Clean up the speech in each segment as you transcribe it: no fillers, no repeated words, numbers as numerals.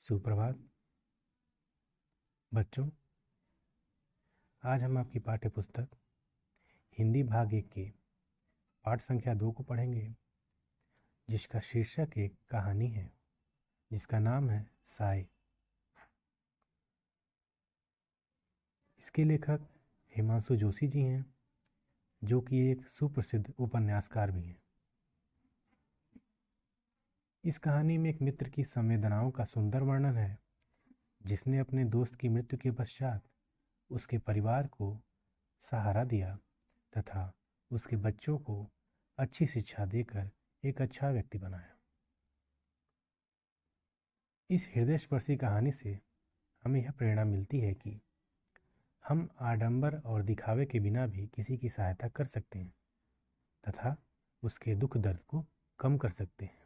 सुप्रभात बच्चों। आज हम आपकी पाठ्य पुस्तक हिंदी भाग 1 के पाठ संख्या 2 को पढ़ेंगे, जिसका शीर्षक एक कहानी है जिसका नाम है साय। इसके लेखक हिमांशु जोशी जी हैं, जो कि एक सुप्रसिद्ध उपन्यासकार भी हैं। इस कहानी में एक मित्र की संवेदनाओं का सुंदर वर्णन है, जिसने अपने दोस्त की मृत्यु के पश्चात उसके परिवार को सहारा दिया तथा उसके बच्चों को अच्छी शिक्षा देकर एक अच्छा व्यक्ति बनाया। इस हृदयस्पर्शी कहानी से हमें यह प्रेरणा मिलती है कि हम आडंबर और दिखावे के बिना भी किसी की सहायता कर सकते हैं तथा उसके दुख दर्द को कम कर सकते हैं।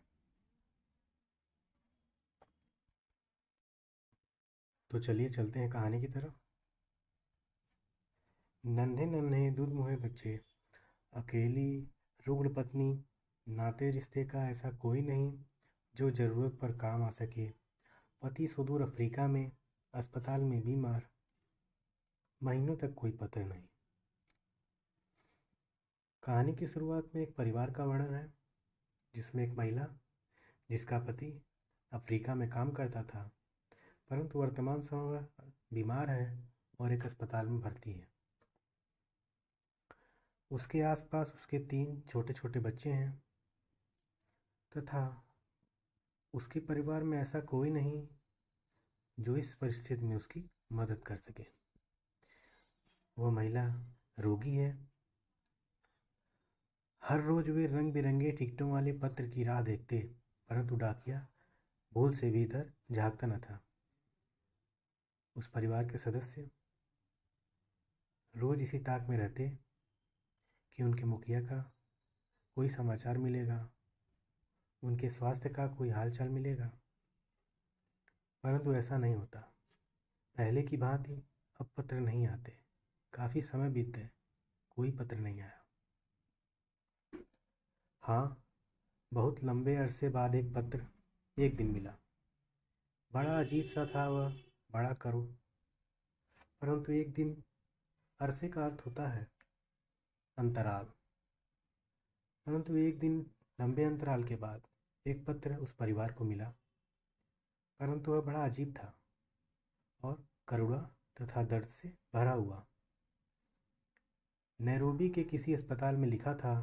तो चलिए चलते हैं कहानी की तरफ। नन्हे नन्हे दूध मुहे बच्चे, अकेली रुग्ण पत्नी, नाते रिश्ते का ऐसा कोई नहीं जो ज़रूरत पर काम आ सके, पति सुदूर अफ्रीका में अस्पताल में बीमार, महीनों तक कोई पत्र नहीं। कहानी की शुरुआत में एक परिवार का वर्णन है, जिसमें एक महिला जिसका पति अफ्रीका में काम करता था, परंतु वर्तमान समय में बीमार है और एक अस्पताल में भर्ती है। उसके आसपास उसके 3 छोटे छोटे बच्चे हैं तथा उसके परिवार में ऐसा कोई नहीं जो इस परिस्थिति में उसकी मदद कर सके। वह महिला रोगी है। हर रोज वे रंग बिरंगे टिकटों वाले पत्र की राह देखते, परंतु डाकिया भूल से भी इधर झांकता न था। उस परिवार के सदस्य रोज इसी ताक में रहते कि उनके मुखिया का कोई समाचार मिलेगा, उनके स्वास्थ्य का कोई हालचाल मिलेगा, परंतु ऐसा नहीं होता। पहले की भांति अब पत्र नहीं आते। काफ़ी समय बीत गए, कोई पत्र नहीं आया। हाँ, बहुत लंबे अरसे बाद एक पत्र एक दिन मिला। बड़ा अजीब सा था वह, बड़ा करुण। परंतु एक दिन अरसे का अर्थ होता है अंतराल। परंतु एक दिन लंबे अंतराल के बाद एक पत्र उस परिवार को मिला, परंतु वह बड़ा अजीब था और करुणा तथा दर्द से भरा हुआ। नैरोबी के किसी अस्पताल में लिखा था,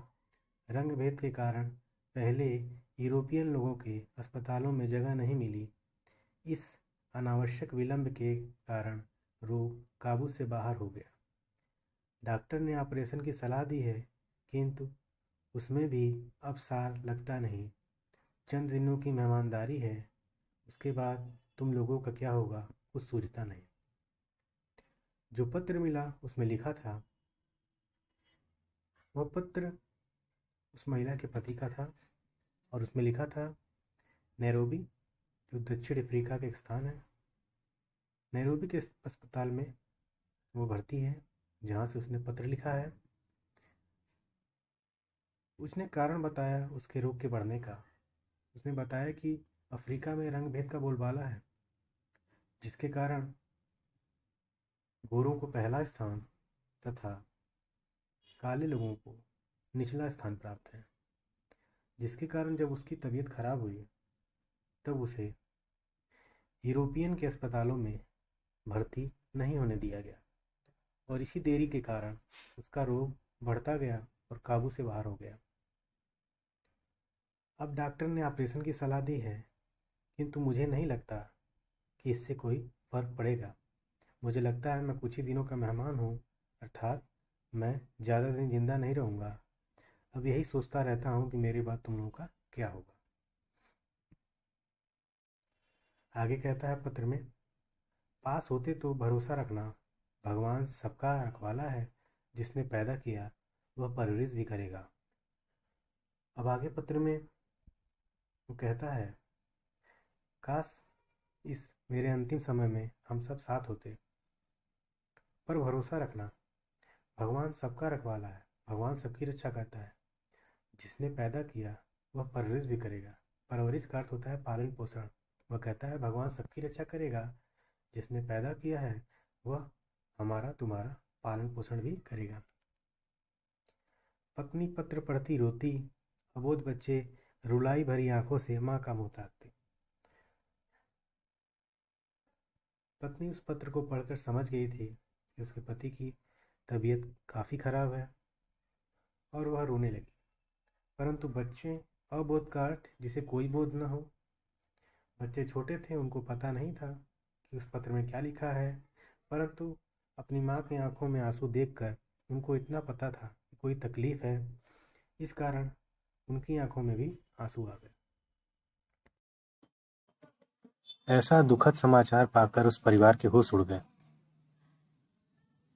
रंग भेद के कारण पहले यूरोपियन लोगों के अस्पतालों में जगह नहीं मिली। इस अनावश्यक विलंब के कारण रोग काबू से बाहर हो गया। डॉक्टर ने ऑपरेशन की सलाह दी है, किंतु उसमें भी अब सार लगता नहीं। चंद दिनों की मेहमानदारी है, उसके बाद तुम लोगों का क्या होगा कुछ सूझता नहीं। जो पत्र मिला उसमें लिखा था, वह पत्र उस महिला के पति का था और उसमें लिखा था, नैरोबी जो दक्षिण अफ्रीका का एक स्थान है, नैरोबी के अस्पताल में वो भर्ती है, जहाँ से उसने पत्र लिखा है। उसने कारण बताया उसके रोग के बढ़ने का। उसने बताया कि अफ्रीका में रंग भेद का बोलबाला है, जिसके कारण गोरों को पहला स्थान तथा काले लोगों को निचला स्थान प्राप्त है, जिसके कारण जब उसकी तबीयत खराब हुई तब उसे यूरोपियन के अस्पतालों में भर्ती नहीं होने दिया गया और इसी देरी के कारण उसका रोग बढ़ता गया और काबू से बाहर हो गया। अब डॉक्टर ने ऑपरेशन की सलाह दी है, किंतु मुझे नहीं लगता कि इससे कोई फर्क पड़ेगा। मुझे लगता है मैं कुछ ही दिनों का मेहमान हूँ, अर्थात मैं ज़्यादा दिन जिंदा नहीं रहूँगा। अब यही सोचता रहता हूँ कि मेरे बाद तुम लोगों का क्या होगा। आगे कहता है पत्र में, पास होते तो भरोसा रखना, भगवान सबका रखवाला है, जिसने पैदा किया वह परवरिश भी करेगा। अब आगे पत्र में वो कहता है, काश इस मेरे अंतिम समय में हम सब साथ होते, पर भरोसा रखना, भगवान सबका रखवाला है, भगवान सबकी रक्षा करता है, जिसने पैदा किया वह परवरिश भी करेगा। परवरिश का अर्थ होता है पालन पोषण, वह कहता है भगवान सबकी रक्षा करेगा, जिसने पैदा किया है वह हमारा तुम्हारा पालन पोषण भी करेगा। पत्नी पत्र पढ़ती रोती, अबोध बच्चे रुलाई भरी आंखों से माँ का मुंह ताकते। पत्नी उस पत्र को पढ़कर समझ गई थी कि उसके पति की तबीयत काफ़ी खराब है और वह रोने लगी। परंतु बच्चे अबोध काठ जिसे कोई बोध न हो। बच्चे छोटे थे, उनको पता नहीं था कि उस पत्र में क्या लिखा है, परंतु अपनी माँ की आंखों में आंसू देखकर उनको इतना पता था कि कोई तकलीफ है। इस कारण उनकी आंखों में भी आंसू आ गए। ऐसा दुखद समाचार पाकर उस परिवार के होश उड़ गए।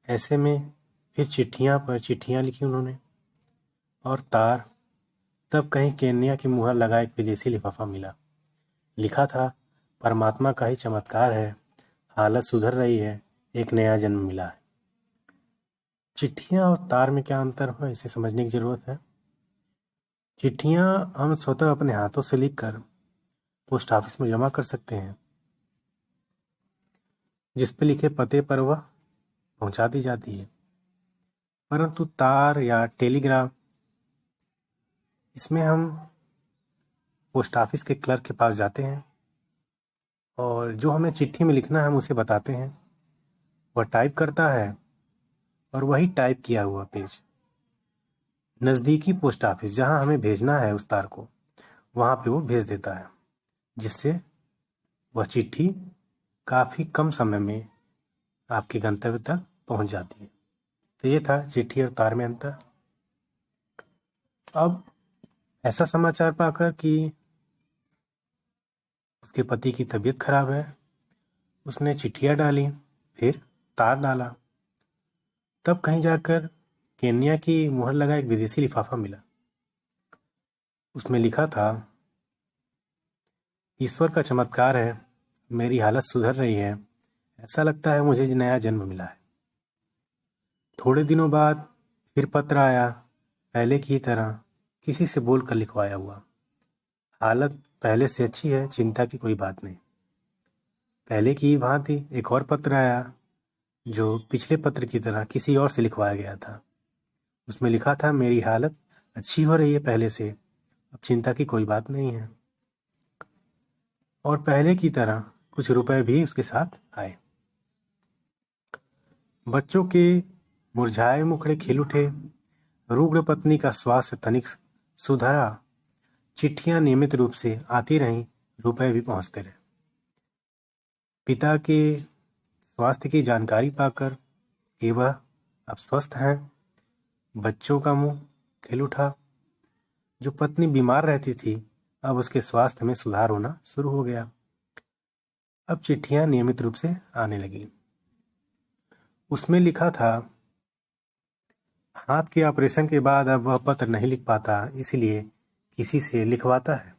ऐसे में फिर चिट्ठियाँ पर चिट्ठियाँ लिखी उन्होंने, और तार। तब कहीं केन्या की मुहर लगा एक विदेशी लिफाफा मिला। लिखा था, परमात्मा का ही चमत्कार है, हालत सुधर रही है, एक नया जन्म मिला है। चिट्ठियाँ और तार में क्या अंतर है, इसे समझने की जरूरत है। चिट्ठियाँ हम स्वतः अपने हाथों से लिखकर पोस्ट ऑफिस में जमा कर सकते हैं, जिस पे लिखे पते पर वह पहुंचा दी जाती है। परंतु तार या टेलीग्राम, इसमें हम पोस्ट ऑफिस के क्लर्क के पास जाते हैं और जो हमें चिट्ठी में लिखना है हम उसे बताते हैं, वह टाइप करता है और वही टाइप किया हुआ पेज नज़दीकी पोस्ट ऑफिस जहां हमें भेजना है उस तार को, वहां पे वो भेज देता है, जिससे वह चिट्ठी काफ़ी कम समय में आपके गंतव्य तक पहुंच जाती है। तो ये था चिट्ठी और तार में अंतर। अब ऐसा समाचार पाकर कि उसके पति की तबीयत खराब है, उसने चिट्ठियाँ डाली, फिर तार डाला। तब कहीं जाकर केन्या की मुहर लगा एक विदेशी लिफाफा मिला। उसमें लिखा था, ईश्वर का चमत्कार है, मेरी हालत सुधर रही है, ऐसा लगता है मुझे नया जन्म मिला है। थोड़े दिनों बाद फिर पत्र आया, पहले की तरह किसी से बोलकर लिखवाया हुआ। हालत पहले से अच्छी है, चिंता की कोई बात नहीं। पहले की ही भांति एक और पत्र आया, जो पिछले पत्र की तरह किसी और से लिखवाया गया था। उसमें लिखा था, मेरी हालत अच्छी हो रही है पहले से, अब चिंता की कोई बात नहीं है। और पहले की तरह कुछ रुपए भी उसके साथ आए। बच्चों के मुरझाए मुखड़े खिल उठे, रुग्ण पत्नी का स्वास्थ्य तनिक सुधरा, चिट्ठियां नियमित रूप से आती रहीं, रुपए भी पहुंचते रहे। पिता के स्वास्थ्य की जानकारी पाकर कि वह अब स्वस्थ हैं, बच्चों का मुंह खिल उठा। जो पत्नी बीमार रहती थी, अब उसके स्वास्थ्य में सुधार होना शुरू हो गया। अब चिट्ठियां नियमित रूप से आने लगी। उसमें लिखा था, हाथ के ऑपरेशन के बाद अब वह पत्र नहीं लिख पाता, इसलिए किसी से लिखवाता है।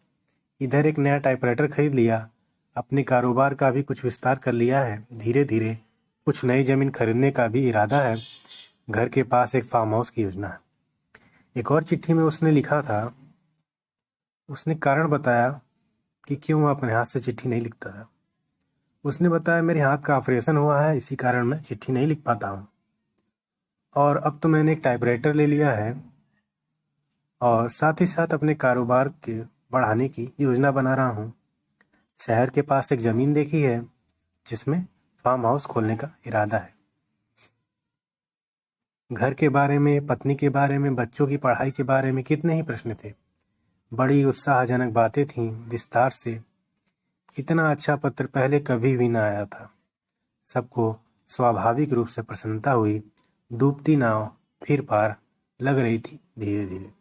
इधर एक नया टाइपराइटर खरीद लिया, अपने कारोबार का भी कुछ विस्तार कर लिया है। धीरे धीरे कुछ नई जमीन खरीदने का भी इरादा है। घर के पास एक फार्म हाउस की योजना है। एक और चिट्ठी में उसने लिखा था, उसने कारण बताया कि क्यों वह अपने हाथ से चिट्ठी नहीं लिखता था। उसने बताया, मेरे हाथ का ऑपरेशन हुआ है, इसी कारण मैं चिट्ठी नहीं लिख पाता हूँ, और अब तो मैंने एक टाइपराइटर ले लिया है और साथ ही साथ अपने कारोबार के बढ़ाने की योजना बना रहा हूँ। शहर के पास एक ज़मीन देखी है जिसमें फार्म हाउस खोलने का इरादा है। घर के बारे में, पत्नी के बारे में, बच्चों की पढ़ाई के बारे में कितने ही प्रश्न थे। बड़ी उत्साहजनक बातें थीं, विस्तार से। इतना अच्छा पत्र पहले कभी भी न आया था। सबको स्वाभाविक रूप से प्रसन्नता हुई। डूबती नाव फिर पार लग रही थी धीरे धीरे।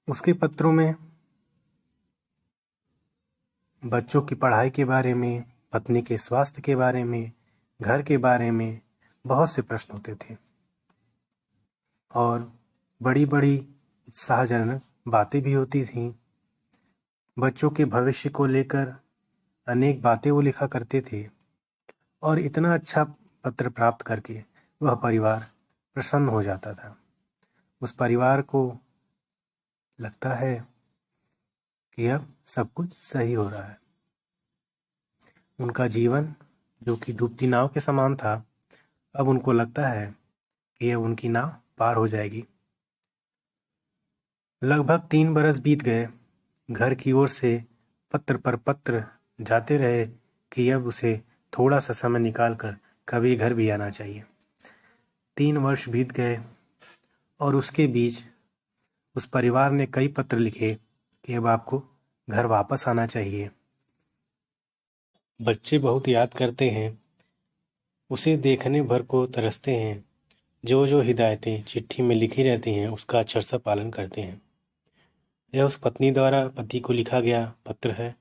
उसके पत्रों में बच्चों की पढ़ाई के बारे में, पत्नी के स्वास्थ्य के बारे में, घर के बारे में बहुत से प्रश्न होते थे और बड़ी बड़ी उत्साहजनक बातें भी होती थीं। बच्चों के भविष्य को लेकर अनेक बातें वो लिखा करते थे और इतना अच्छा पत्र प्राप्त करके वह परिवार प्रसन्न हो जाता था। उस परिवार को लगता है कि अब सब कुछ सही हो रहा है। उनका जीवन जो कि डूबती नाव के समान था, अब उनको लगता है कि अब उनकी नाव पार हो जाएगी। लगभग 3 बरस बीत गए। घर की ओर से पत्र पर पत्र जाते रहे कि अब उसे थोड़ा सा समय निकालकर कभी घर भी आना चाहिए। 3 वर्ष बीत गए और उसके बीच उस परिवार ने कई पत्र लिखे कि अब आपको घर वापस आना चाहिए। बच्चे बहुत याद करते हैं, उसे देखने भर को तरसते हैं। जो जो हिदायतें चिट्ठी में लिखी रहती हैं उसका अक्षर सा पालन करते हैं। यह उस पत्नी द्वारा पति को लिखा गया पत्र है,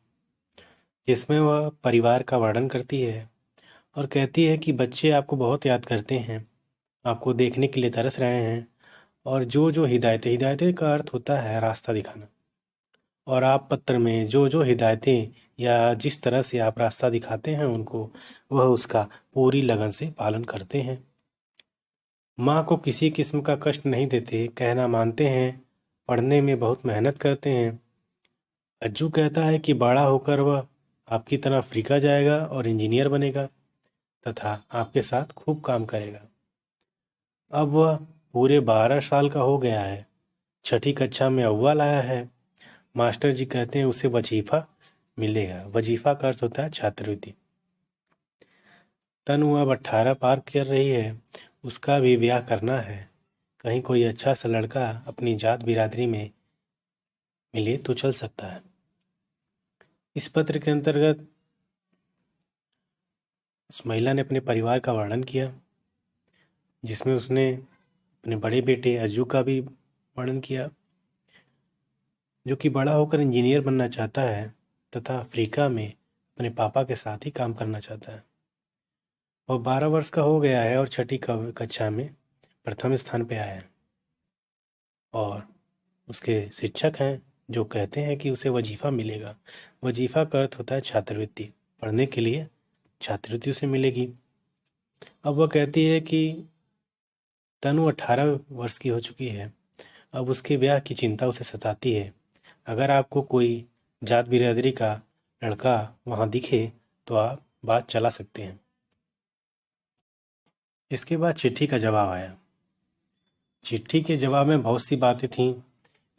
जिसमें वह परिवार का वर्णन करती है और कहती है कि बच्चे आपको बहुत याद करते हैं, आपको देखने के लिए तरस रहे हैं, और जो जो हिदायतें का अर्थ होता है रास्ता दिखाना, और आप पत्र में जो जो हिदायतें या जिस तरह से आप रास्ता दिखाते हैं उनको, वह उसका पूरी लगन से पालन करते हैं। माँ को किसी किस्म का कष्ट नहीं देते, कहना मानते हैं, पढ़ने में बहुत मेहनत करते हैं। अज्जू कहता है कि बड़ा होकर वह आपकी तरह अफ्रीका जाएगा और इंजीनियर बनेगा तथा आपके साथ खूब काम करेगा। अब वह पूरे 12 साल का हो गया है, 6ठी कक्षा में अव्वल आया है। मास्टर जी कहते हैं उसे वजीफा मिलेगा। वजीफा का अर्थ होता है छात्रवृत्ति। तनु अब 18 पार कर रही है, उसका भी ब्याह करना है। कहीं कोई अच्छा सा लड़का अपनी जात बिरादरी में मिले तो चल सकता है। इस पत्र के अंतर्गत उस महिला ने अपने परिवार का वर्णन किया, जिसमें उसने अपने बड़े बेटे अज्जू का भी वर्णन किया, जो कि बड़ा होकर इंजीनियर बनना चाहता है तथा अफ्रीका में अपने पापा के साथ ही काम करना चाहता है। वह 12 वर्ष का हो गया है और 6ठी कक्षा में प्रथम स्थान पे आया है, और उसके शिक्षक हैं जो कहते हैं कि उसे वजीफा मिलेगा। वजीफा का अर्थ होता है छात्रवृत्ति, पढ़ने के लिए छात्रवृत्ति उसे मिलेगी। अब वह कहती है कि तनु 18 वर्ष की हो चुकी है, अब उसके ब्याह की चिंता उसे सताती है। अगर आपको कोई जात बिरादरी का लड़का वहाँ दिखे तो आप बात चला सकते हैं। इसके बाद चिट्ठी का जवाब आया। चिट्ठी के जवाब में बहुत सी बातें थीं।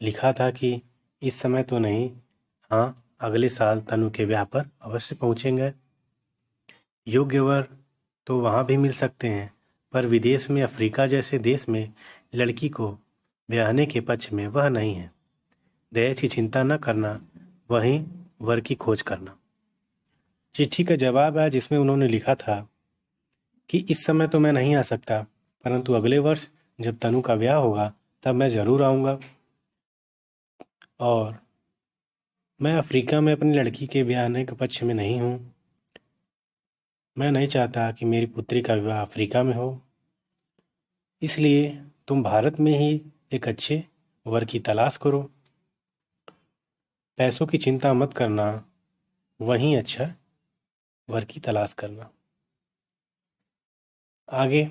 लिखा था कि इस समय तो नहीं, हाँ अगले साल तनु के ब्याह पर अवश्य पहुँचेंगे। योग्य वर तो वहाँ भी मिल सकते हैं, पर विदेश में अफ्रीका जैसे देश में लड़की को ब्याहने के पक्ष में वह नहीं है। दहेज की चिंता न करना, वहीं वर की खोज करना। चिट्ठी का जवाब है जिसमें उन्होंने लिखा था कि इस समय तो मैं नहीं आ सकता, परंतु अगले वर्ष जब तनु का ब्याह होगा तब मैं ज़रूर आऊँगा, और मैं अफ्रीका में अपनी लड़की के ब्याहने के पक्ष में नहीं हूँ। मैं नहीं चाहता कि मेरी पुत्री का विवाह अफ्रीका में हो, इसलिए तुम भारत में ही एक अच्छे वर की तलाश करो। पैसों की चिंता मत करना, वहीं अच्छा वर की तलाश करना। आगे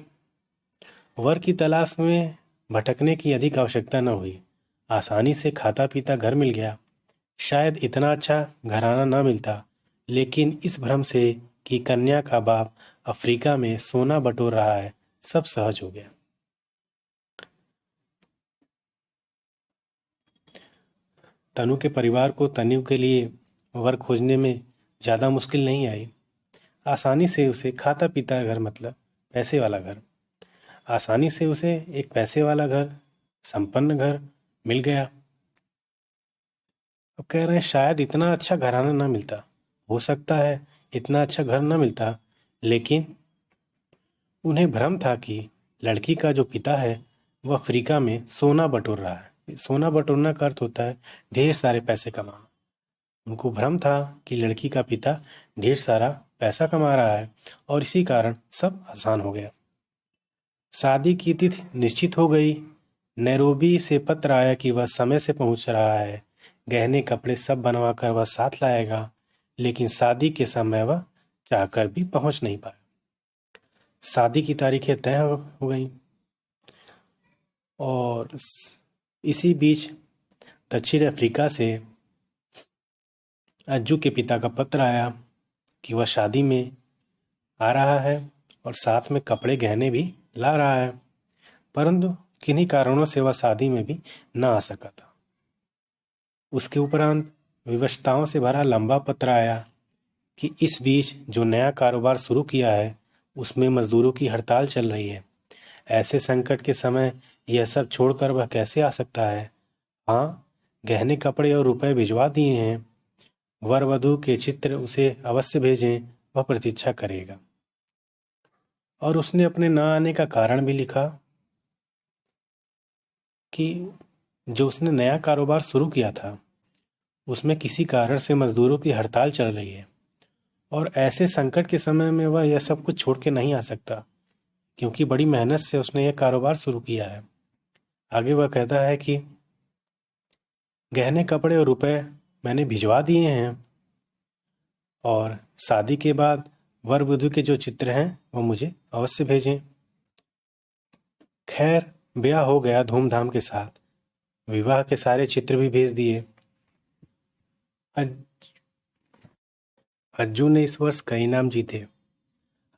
वर की तलाश में भटकने की अधिक आवश्यकता न हुई। आसानी से खाता पीता घर मिल गया। शायद इतना अच्छा घराना न मिलता, लेकिन इस भ्रम से कि कन्या का बाप अफ्रीका में सोना बटोर रहा है, सब सहज हो गया। तनु के परिवार को तनु के लिए वर खोजने में ज़्यादा मुश्किल नहीं आई। आसानी से उसे खाता पीता घर, मतलब पैसे वाला घर, आसानी से उसे एक पैसे वाला घर, संपन्न घर मिल गया। अब कह रहे हैं शायद इतना अच्छा घराना ना मिलता, हो सकता है इतना अच्छा घर ना मिलता, लेकिन उन्हें भ्रम था कि लड़की का जो पिता है वह अफ्रीका में सोना बटोर रहा है। सोना बटोरना का अर्थ होता है ढेर सारे पैसे कमाना। उनको भ्रम था कि लड़की का पिता ढेर सारा पैसा कमा रहा है, और इसी कारण सब आसान हो गया। शादी की तिथि निश्चित हो गई। नैरोबी से पत्र आया कि वह समय से पहुंच रहा है। गहने कपड़े सब बनवा कर वह साथ लाएगा, लेकिन शादी के समय वह चाहकर भी पहुंच नहीं पाया। शादी की तारीखें तय हो गई, और इसी बीच दक्षिण अफ्रीका से अज्जू के पिता का पत्र आया कि वह शादी में आ रहा है और साथ में कपड़े गहने भी ला रहा है, परंतु किन्हीं कारणों से वह शादी में भी न आ सका था। उसके उपरांत विवशताओं से भरा लंबा पत्र आया कि इस बीच जो नया कारोबार शुरू किया है उसमें मजदूरों की हड़ताल चल रही है। ऐसे संकट के समय यह सब छोड़कर वह कैसे आ सकता है। हाँ, गहने कपड़े और रुपए भिजवा दिए हैं। वर वधू के चित्र उसे अवश्य भेजें, वह प्रतीक्षा करेगा। और उसने अपने न आने का कारण भी लिखा कि जो उसने नया कारोबार शुरू किया था उसमें किसी कारण से मजदूरों की हड़ताल चल रही है और ऐसे संकट के समय में वह यह सब कुछ छोड़ के नहीं आ सकता, क्योंकि बड़ी मेहनत से उसने यह कारोबार शुरू किया है। आगे वह कहता है कि गहने कपड़े और रुपए मैंने भिजवा दिए हैं और शादी के बाद वर वधू के जो चित्र हैं वो मुझे अवश्य भेजें। खैर, ब्याह हो गया धूमधाम के साथ। विवाह के सारे चित्र भी भेज दिए। अज्जू ने इस वर्ष कई इनाम जीते।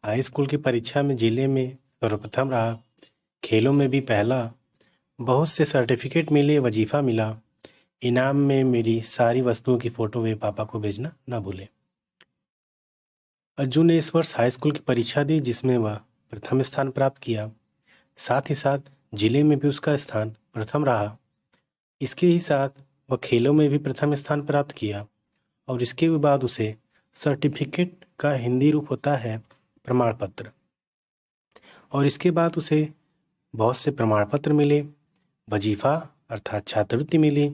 हाई स्कूल की परीक्षा में जिले में सर्वप्रथम रहा। खेलों में भी पहला। बहुत से सर्टिफिकेट मिले, वजीफा मिला। इनाम में मेरी सारी वस्तुओं की फोटो वे पापा को भेजना ना भूले। अज्जू ने इस वर्ष हाई स्कूल की परीक्षा दी जिसमें वह प्रथम स्थान प्राप्त किया। साथ ही साथ जिले में भी उसका स्थान प्रथम रहा। इसके ही साथ वह खेलों में भी प्रथम स्थान प्राप्त किया और इसके बाद उसे सर्टिफिकेट का हिंदी रूप होता है प्रमाण पत्र, और इसके बाद उसे बहुत से प्रमाण पत्र मिले, वजीफा अर्थात छात्रवृत्ति मिली,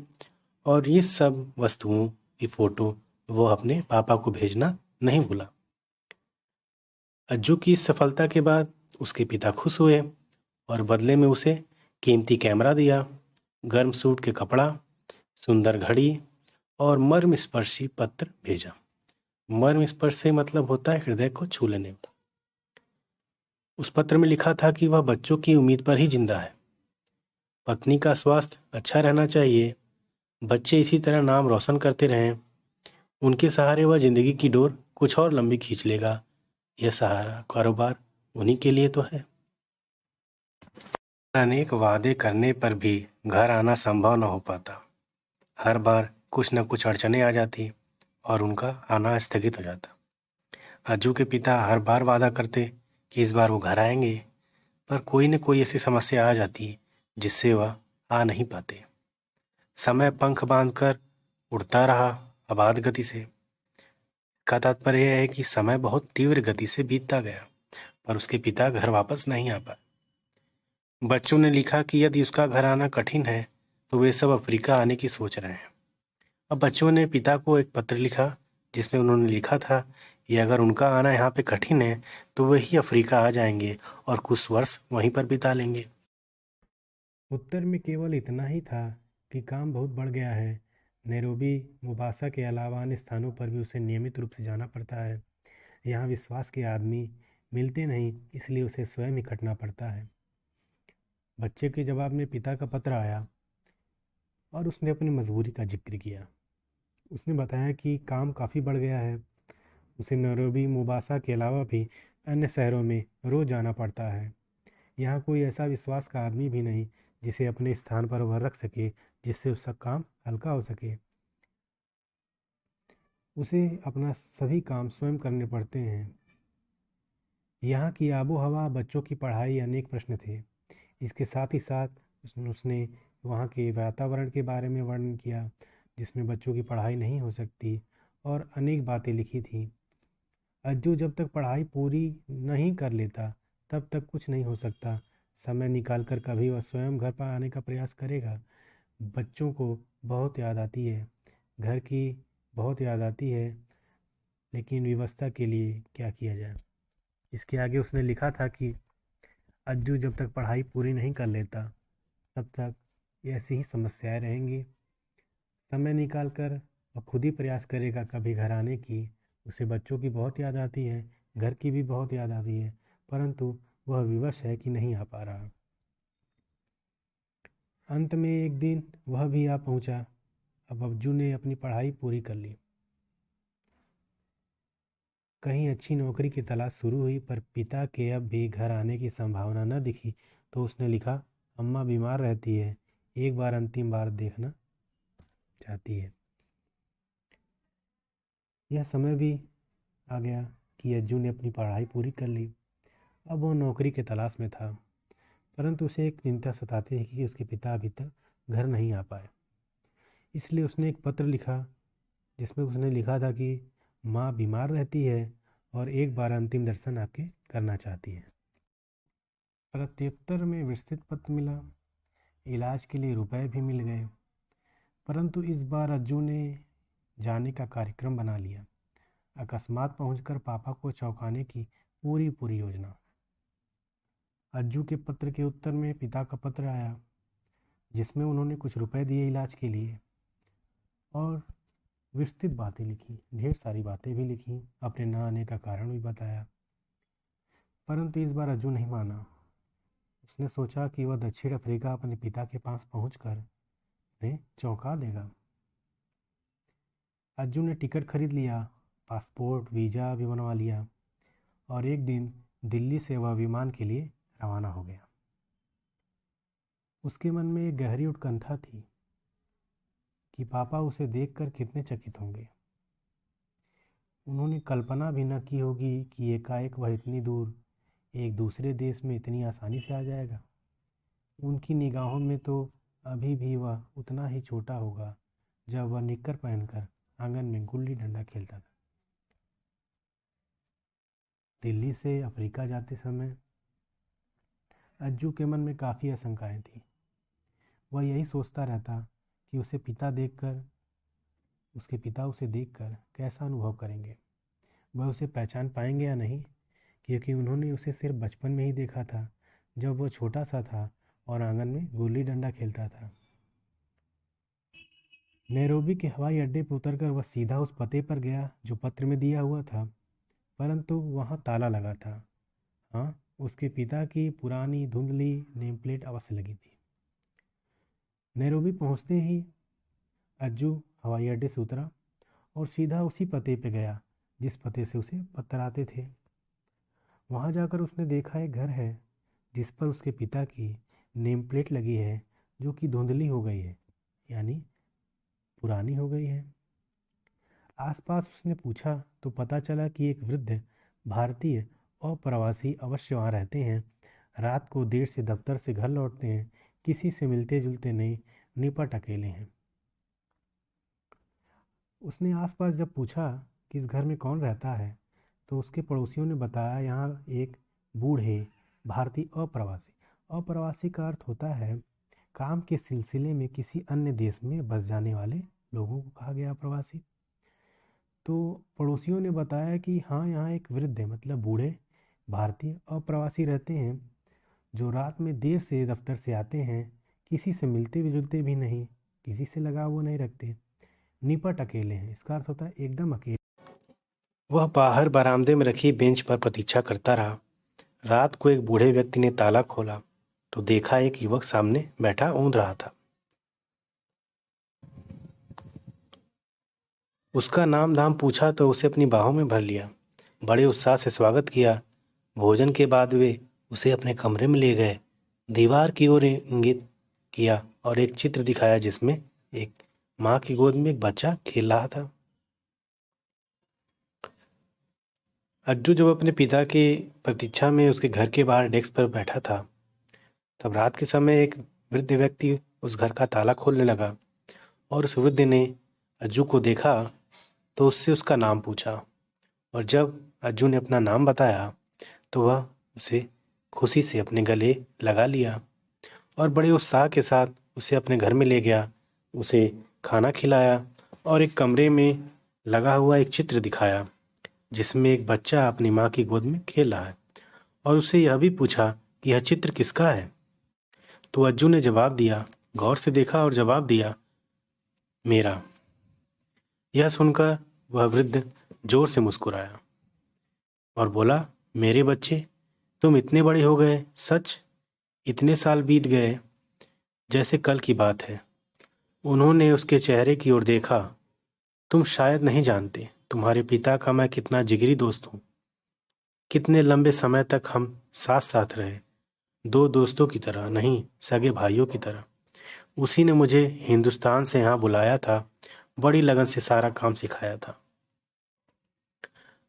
और ये सब वस्तुओं की फोटो वो अपने पापा को भेजना नहीं भूला। अज्जू की इस सफलता के बाद उसके पिता खुश हुए और बदले में उसे कीमती कैमरा दिया, गर्म सूट के कपड़ा, सुंदर घड़ी और मर्म स्पर्शी पत्र भेजा। मर्म स्पर्श से मतलब होता है हृदय को छू लेने। उस पत्र में लिखा था कि वह बच्चों की उम्मीद पर ही जिंदा है। पत्नी का स्वास्थ्य अच्छा रहना चाहिए, बच्चे इसी तरह नाम रोशन करते रहें, उनके सहारे वह जिंदगी की डोर कुछ और लंबी खींच लेगा। यह सहारा कारोबार उन्हीं के लिए तो है। अनेक वादे करने पर भी घर आना संभव न हो पाता। हर बार कुछ न कुछ अड़चने आ जाती और उनका आना स्थगित हो जाता। अज्जू के पिता हर बार वादा करते कि इस बार वो घर आएंगे, पर कोई न कोई ऐसी समस्या आ जाती जिससे वह आ नहीं पाते। समय पंख बांधकर उड़ता रहा अबाध गति से। का तात्पर्य यह है कि समय बहुत तीव्र गति से बीतता गया, पर उसके पिता घर वापस नहीं आ पाए। बच्चों ने लिखा कि यदि उसका घर आना कठिन है तो वे सब अफ्रीका आने की सोच रहे हैं। अब बच्चों ने पिता को एक पत्र लिखा जिसमें उन्होंने लिखा था कि अगर उनका आना यहाँ पे कठिन है तो वही अफ्रीका आ जाएंगे और कुछ वर्ष वहीं पर बिता लेंगे। उत्तर में केवल इतना ही था कि काम बहुत बढ़ गया है। नैरोबी, मोबासा के अलावा अन्य स्थानों पर भी उसे नियमित रूप से जाना पड़ता है। यहाँ विश्वास के आदमी मिलते नहीं, इसलिए उसे स्वयं ही खटना पड़ता है। बच्चे के जवाब में पिता का पत्र आया और उसने अपनी मजबूरी का जिक्र किया। उसने बताया कि काम काफ़ी बढ़ गया है, उसे नैरोबी, मोबासा के अलावा भी अन्य शहरों में रोज़ जाना पड़ता है। यहाँ कोई ऐसा विश्वास का आदमी भी नहीं जिसे अपने स्थान पर वह रख सके, जिससे उसका काम हल्का हो सके। उसे अपना सभी काम स्वयं करने पड़ते हैं। यहाँ की आबो हवा, बच्चों की पढ़ाई, अनेक प्रश्न थे। इसके साथ ही साथ उसने वहाँ के वातावरण के बारे में वर्णन किया जिसमें बच्चों की पढ़ाई नहीं हो सकती, और अनेक बातें लिखी थी। अज्जू जब तक पढ़ाई पूरी नहीं कर लेता तब तक कुछ नहीं हो सकता। समय निकालकर कभी वह स्वयं घर पर आने का प्रयास करेगा। बच्चों को बहुत याद आती है, घर की बहुत याद आती है, लेकिन व्यवस्था के लिए क्या किया जाए। इसके आगे उसने लिखा था कि अज्जू जब तक पढ़ाई पूरी नहीं कर लेता तब तक ऐसी ही समस्याएं रहेंगी। समय निकाल कर वह खुद ही प्रयास करेगा कभी घर आने की। उसे बच्चों की बहुत याद आती है, घर की भी बहुत याद आती है, परंतु वह विवश है कि नहीं आ पा रहा। अंत में एक दिन वह भी आ पहुंचा। अब अज्जू ने अपनी पढ़ाई पूरी कर ली। कहीं अच्छी नौकरी की तलाश शुरू हुई, पर पिता के अब भी घर आने की संभावना न दिखी तो उसने लिखा, अम्मा बीमार रहती है, एक बार अंतिम बार देखना चाहती है। यह समय भी आ गया कि अज्जू ने अपनी पढ़ाई पूरी कर ली। अब वो नौकरी के तलाश में था, परंतु उसे एक चिंता सताती थी कि उसके पिता अभी तक घर नहीं आ पाए। इसलिए उसने एक पत्र लिखा जिसमें उसने लिखा था कि माँ बीमार रहती है और एक बार अंतिम दर्शन आपके करना चाहती है। प्रत्युत्तर में विस्तृत पत्र मिला, इलाज के लिए रुपए भी मिल गए, परंतु इस बार अज्जू ने जाने का कार्यक्रम बना लिया, अकस्मात पहुंचकर पापा को चौंकाने की पूरी योजना। अज्जू के पत्र के उत्तर में पिता का पत्र आया, जिसमें उन्होंने कुछ रुपए दिए इलाज के लिए और विस्तृत बातें लिखी, ढेर सारी बातें भी लिखी, अपने न आने का कारण भी बताया। परंतु इस बार अज्जू नहीं माना। उसने सोचा कि वह दक्षिण अफ्रीका अपने पिता के पास पहुंचकर उन्हें चौंका देगा। अज्जू ने टिकट खरीद लिया, पासपोर्ट वीज़ा भी बनवा लिया और एक दिन दिल्ली से वह विमान के लिए रवाना हो गया। उसके मन में एक गहरी उत्कंठा थी कि पापा उसे देखकर कितने चकित होंगे। उन्होंने कल्पना भी न की होगी कि एकाएक वह इतनी दूर एक दूसरे देश में इतनी आसानी से आ जाएगा। उनकी निगाहों में तो अभी भी वह उतना ही छोटा होगा जब वह निक्कर पहनकर आंगन में गुल्ली डंडा खेलता था। दिल्ली से अफ्रीका जाते समय अज्जू के मन में काफ़ी आशंकाएं थी। वह यही सोचता रहता कि उसके पिता उसे देखकर कैसा अनुभव करेंगे, वह उसे पहचान पाएंगे या नहीं, क्योंकि उन्होंने उसे सिर्फ बचपन में ही देखा था जब वह छोटा सा था और आंगन में गुल्ली डंडा खेलता था। नैरोबी के हवाई अड्डे पर उतरकर वह सीधा उस पते पर गया जो पत्र में दिया हुआ था, परंतु वहाँ ताला लगा था। हाँ, उसके पिता की पुरानी धुंधली नेम प्लेट अवश्य लगी थी। नैरोबी पहुँचते ही अज्जू हवाई अड्डे से उतरा और सीधा उसी पते पे गया जिस पते से उसे पत्र आते थे। वहाँ जाकर उसने देखा एक घर है जिस पर उसके पिता की नेम प्लेट लगी है, जो कि धुंधली हो गई है, यानी पुरानी हो गई है। आसपास उसने पूछा तो पता चला कि एक वृद्ध भारतीय और प्रवासी अवश्य वहाँ रहते हैं। रात को देर से दफ्तर से घर लौटते हैं, किसी से मिलते जुलते नहीं, निपट अकेले हैं। उसने आसपास जब पूछा कि इस घर में कौन रहता है तो उसके पड़ोसियों ने बताया, यहाँ एक बूढ़े भारतीय अप्रवासी। अप्रवासी का अर्थ होता है काम के सिलसिले में किसी अन्य देश में बस जाने वाले लोगों को कहा गया प्रवासी। तो पड़ोसियों ने बताया कि हाँ, यहाँ एक वृद्ध मतलब बूढ़े भारतीय अप्रवासी रहते हैं जो रात में देर से दफ्तर से आते हैं, किसी से मिलते भी जुलते भी नहीं, किसी से लगाव वो नहीं रखते, निपट अकेले हैं। इसका अर्थ होता है एकदम अकेले। वह बाहर बरामदे में रखी बेंच पर प्रतीक्षा करता रहा। रात को एक बूढ़े व्यक्ति ने ताला खोला तो देखा एक युवक सामने बैठा ऊँध रहा था। उसका नाम धाम पूछा तो उसे अपनी बाहों में भर लिया, बड़े उत्साह से स्वागत किया। भोजन के बाद वे उसे अपने कमरे में ले गए, दीवार की ओर इंगित किया और एक चित्र दिखाया जिसमें एक माँ की गोद में एक बच्चा खेल रहा था। अज्जू जब अपने पिता की प्रतीक्षा में उसके घर के बाहर डेस्क पर बैठा था, तब रात के समय एक वृद्ध व्यक्ति उस घर का ताला खोलने लगा और उस वृद्ध ने अज्जू को देखा तो उससे उसका नाम पूछा, और जब अज्जू ने अपना नाम बताया तो वह उसे खुशी से अपने गले लगा लिया और बड़े उत्साह के साथ उसे अपने घर में ले गया। उसे खाना खिलाया और एक कमरे में लगा हुआ एक चित्र दिखाया जिसमें एक बच्चा अपनी माँ की गोद में खेल रहा है, और उससे यह भी पूछा कि यह चित्र किसका है। तो अज्जू ने जवाब दिया, गौर से देखा और जवाब दिया, मेरा। यह सुनकर वह वृद्ध जोर से मुस्कुराया और बोला, मेरे बच्चे, तुम इतने बड़े हो गए, सच? इतने साल बीत गए जैसे कल की बात है। उन्होंने उसके चेहरे की ओर देखा। तुम शायद नहीं जानते, तुम्हारे पिता का मैं कितना जिगरी दोस्त हूँ। कितने लंबे समय तक हम साथ साथ रहे, दो दोस्तों की तरह नहीं, सगे भाइयों की तरह। उसी ने मुझे हिंदुस्तान से यहाँ बुलाया था, बड़ी लगन से सारा काम सिखाया था।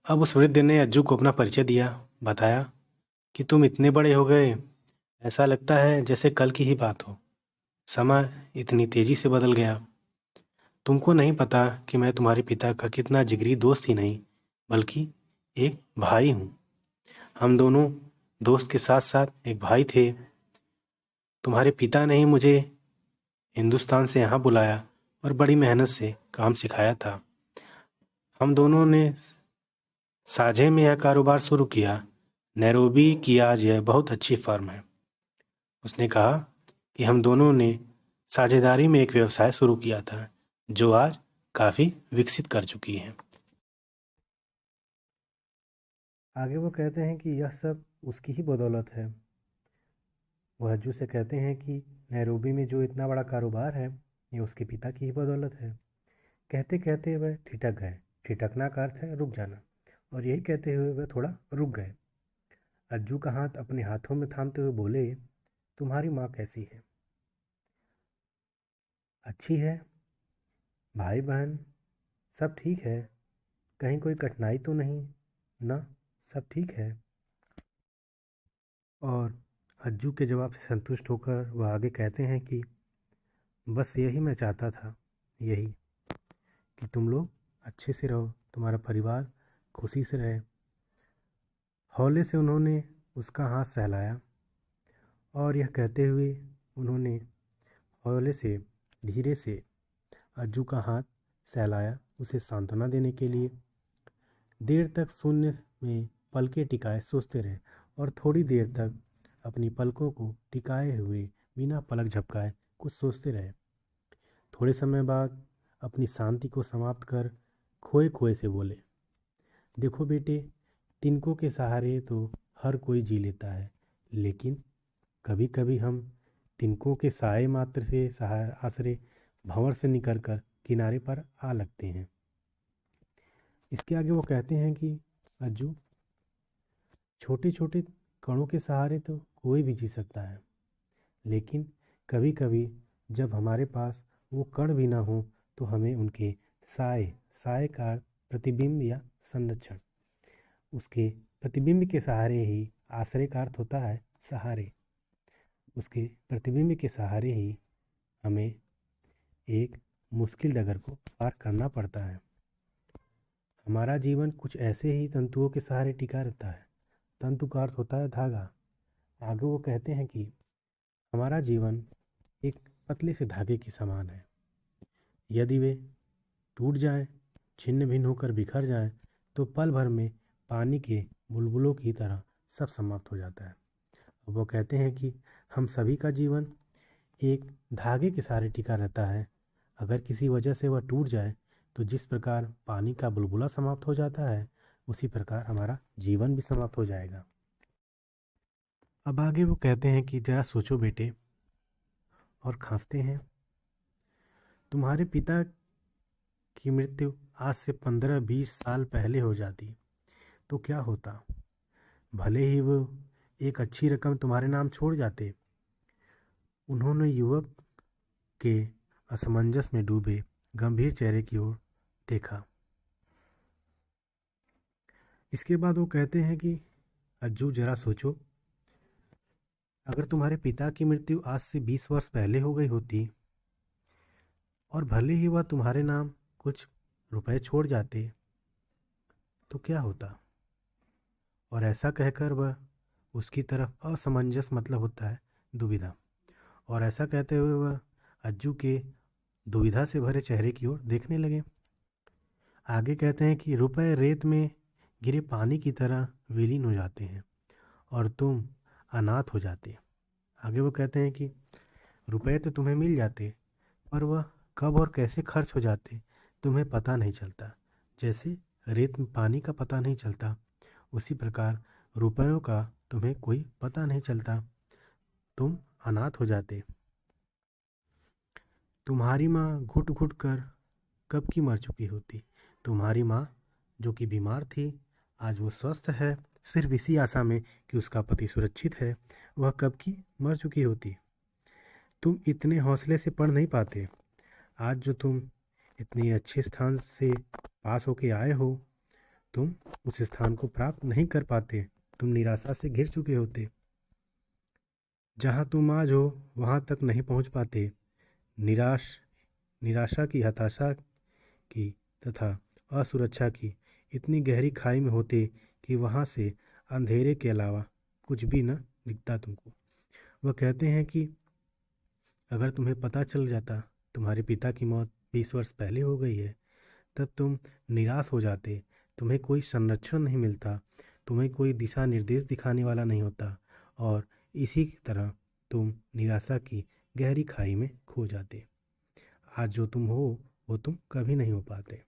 अब उस वृद्ध ने अज्जू को अपना परिचय दिया, बताया कि तुम इतने बड़े हो गए, ऐसा लगता है जैसे कल की ही बात हो। समय इतनी तेजी से बदल गया। तुमको नहीं पता कि मैं तुम्हारे पिता का कितना जिगरी दोस्त ही नहीं, बल्कि एक भाई हूँ। हम दोनों दोस्त के साथ साथ एक भाई थे। तुम्हारे पिता ने ही मुझे हिंदुस्तान से यहाँ बुलाया और बड़ी मेहनत से काम सिखाया था। हम दोनों ने साझे में यह कारोबार शुरू किया। नैरोबी की आज यह बहुत अच्छी फर्म है। उसने कहा कि हम दोनों ने साझेदारी में एक व्यवसाय शुरू किया था, जो आज काफ़ी विकसित कर चुकी है। आगे वो कहते हैं कि यह सब उसकी ही बदौलत है। वह अज्जू से कहते हैं कि नैरोबी में जो इतना बड़ा कारोबार है, ये उसके पिता की ही बदौलत है। कहते कहते वह ठिठक गए। ठिठकना का अर्थ है रुक जाना, और यही कहते हुए वह थोड़ा रुक गए। अज्जू का हाथ अपने हाथों में थामते हुए बोले, तुम्हारी माँ कैसी है? अच्छी है। भाई बहन सब ठीक है? कहीं कोई कठिनाई तो नहीं ना? सब ठीक है। और अज्जू के जवाब से संतुष्ट होकर वह आगे कहते हैं कि बस यही मैं चाहता था, यही कि तुम लोग अच्छे से रहो, तुम्हारा परिवार खुशी से रहे। हौले से उन्होंने उसका हाथ सहलाया और यह कहते हुए उन्होंने हौले से धीरे से अज्जू का हाथ सहलाया, उसे सांत्वना देने के लिए। देर तक शून्य में पलकें टिकाए सोचते रहे और थोड़ी देर तक अपनी पलकों को टिकाए हुए बिना पलक झपकाए कुछ सोचते रहे। थोड़े समय बाद अपनी शांति को समाप्त कर खोए खोए से बोले, देखो बेटे, तिनकों के सहारे तो हर कोई जी लेता है, लेकिन कभी कभी हम तिनकों के साए मात्र से आसरे भंवर से निकलकर किनारे पर आ लगते हैं। इसके आगे वो कहते हैं कि अज्जू, छोटे छोटे कणों के सहारे तो कोई भी जी सकता है, लेकिन कभी कभी जब हमारे पास वो कण भी ना हो तो हमें उनके साए, साए का प्रतिबिंब या संरक्षण, उसके प्रतिबिंब के सहारे ही, आश्रय का अर्थ होता है सहारे, उसके प्रतिबिंब के सहारे ही हमें एक मुश्किल डगर को पार करना पड़ता है। हमारा जीवन कुछ ऐसे ही तंतुओं के सहारे टिका रहता है। तंतु का अर्थ होता है धागा। आगे वो कहते हैं कि हमारा जीवन एक पतले से धागे के समान है। यदि वे टूट जाएं, छिन्न भिन्न होकर बिखर जाएं, तो पल भर में पानी के बुलबुलों की तरह सब समाप्त हो जाता है। अब वो कहते हैं कि हम सभी का जीवन एक धागे के सहारे टिका रहता है। अगर किसी वजह से वह टूट जाए तो जिस प्रकार पानी का बुलबुला समाप्त हो जाता है, उसी प्रकार हमारा जीवन भी समाप्त हो जाएगा। अब आगे वो कहते हैं कि जरा सोचो बेटे, और खांसते हैं, तुम्हारे पिता की मृत्यु आज से 15-20 साल पहले हो जाती तो क्या होता? भले ही वो एक अच्छी रकम तुम्हारे नाम छोड़ जाते। उन्होंने युवक के असमंजस में डूबे गंभीर चेहरे की ओर देखा। इसके बाद वो कहते हैं कि अज्जू, जरा सोचो, अगर तुम्हारे पिता की मृत्यु आज से 20 वर्ष पहले हो गई होती और भले ही वह तुम्हारे नाम कुछ रुपए छोड़ जाते तो क्या होता? और ऐसा कहकर वह उसकी तरफ असमंजस मतलब होता है दुविधा, और ऐसा कहते हुए वह अज्जू के दुविधा से भरे चेहरे की ओर देखने लगे। आगे कहते हैं कि रुपए रेत में गिरे पानी की तरह विलीन हो जाते हैं और तुम अनाथ हो जाते। आगे वो कहते हैं कि रुपए तो तुम्हें मिल जाते, पर वह कब और कैसे खर्च हो जाते तुम्हें पता नहीं चलता। जैसे रेत में पानी का पता नहीं चलता, उसी प्रकार रुपयों का तुम्हें कोई पता नहीं चलता, तुम अनाथ हो जाते। तुम्हारी माँ घुट घुट कर कब की मर चुकी होती। तुम्हारी माँ जो कि बीमार थी, आज वो स्वस्थ है, सिर्फ इसी आशा में कि उसका पति सुरक्षित है। वह कब की मर चुकी होती। तुम इतने हौसले से पढ़ नहीं पाते। आज जो तुम इतने अच्छे स्थान से पास होके आए हो, तुम उस स्थान को प्राप्त नहीं कर पाते। तुम निराशा से घिर चुके होते। जहाँ तुम आज हो वहाँ तक नहीं पहुँच पाते। निराशा की, हताशा की तथा असुरक्षा की इतनी गहरी खाई में होते कि वहाँ से अंधेरे के अलावा कुछ भी न दिखता तुमको। वह कहते हैं कि अगर तुम्हें पता चल जाता तुम्हारे पिता की मौत 20 वर्ष पहले हो गई है, तब तुम निराश हो जाते। तुम्हें कोई संरक्षण नहीं मिलता, तुम्हें कोई दिशा निर्देश दिखाने वाला नहीं होता, और इसी की तरह तुम निराशा की गहरी खाई में खो जाते। आज जो तुम हो वो तुम कभी नहीं हो पाते।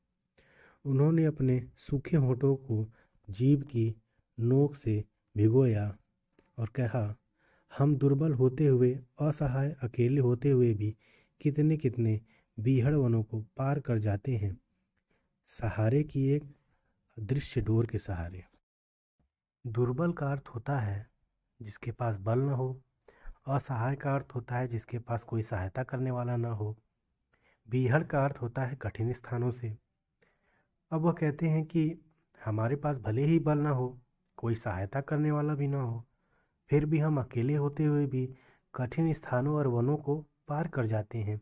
उन्होंने अपने सूखे होठों को जीभ की नोक से भिगोया और कहा, हम दुर्बल होते हुए, असहाय, अकेले होते हुए भी कितने कितने बीहड़ वनों को पार कर जाते हैं, सहारे की एक अदृश्य डोर के सहारे। दुर्बल का अर्थ होता है जिसके पास बल न हो। असहाय का अर्थ होता है जिसके पास कोई सहायता करने वाला न हो। बीहड़ का अर्थ होता है कठिन स्थानों से। अब वह कहते हैं कि हमारे पास भले ही बल ना हो, कोई सहायता करने वाला भी ना हो, फिर भी हम अकेले होते हुए भी कठिन स्थानों और वनों को पार कर जाते हैं,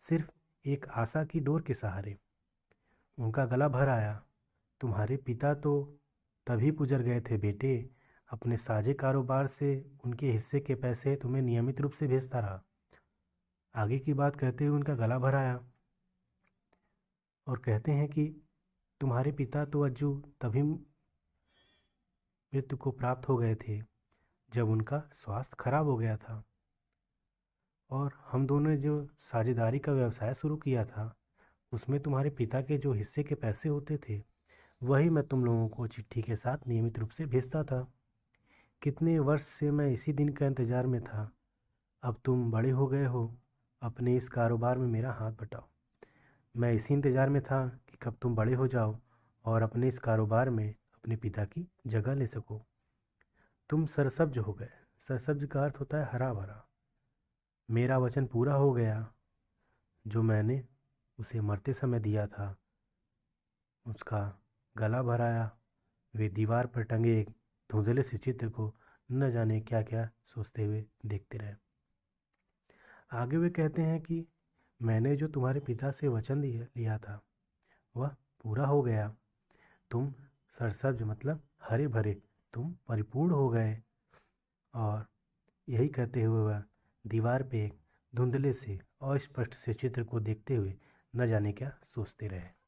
सिर्फ एक आशा की डोर के सहारे। उनका गला भर आया। तुम्हारे पिता तो तभी गुजर गए थे बेटे, अपने साझे कारोबार से उनके हिस्से के पैसे तुम्हें नियमित रूप से भेजता रहा। आगे की बात कहते हुए उनका गला भर आया और कहते हैं कि तुम्हारे पिता तो अज्जू तभी मृत्यु को प्राप्त हो गए थे जब उनका स्वास्थ्य खराब हो गया था, और हम दोनों ने जो साझेदारी का व्यवसाय शुरू किया था उसमें तुम्हारे पिता के जो हिस्से के पैसे होते थे वही मैं तुम लोगों को चिट्ठी के साथ नियमित रूप से भेजता था। कितने वर्ष से मैं इसी दिन का इंतज़ार में था। अब तुम बड़े हो गए हो, अपने इस कारोबार में मेरा हाथ बटाओ। मैं इसी इंतज़ार में था कि कब तुम बड़े हो जाओ और अपने इस कारोबार में अपने पिता की जगह ले सको। तुम सरसब्ज हो गए। सरसब्ज का अर्थ होता है हरा भरा। मेरा वचन पूरा हो गया जो मैंने उसे मरते समय दिया था। उसका गला भराया। वे दीवार पर टंगे एक धुंधले से चित्र को न जाने क्या क्या सोचते हुए देखते रहे। आगे वे कहते हैं कि मैंने जो तुम्हारे पिता से वचन लिया था वह पूरा हो गया। तुम सरसब्ज मतलब हरे भरे, तुम परिपूर्ण हो गए। और यही कहते हुए वह दीवार पे एक धुंधले से अस्पष्ट से चित्र को देखते हुए न जाने क्या सोचते रहे।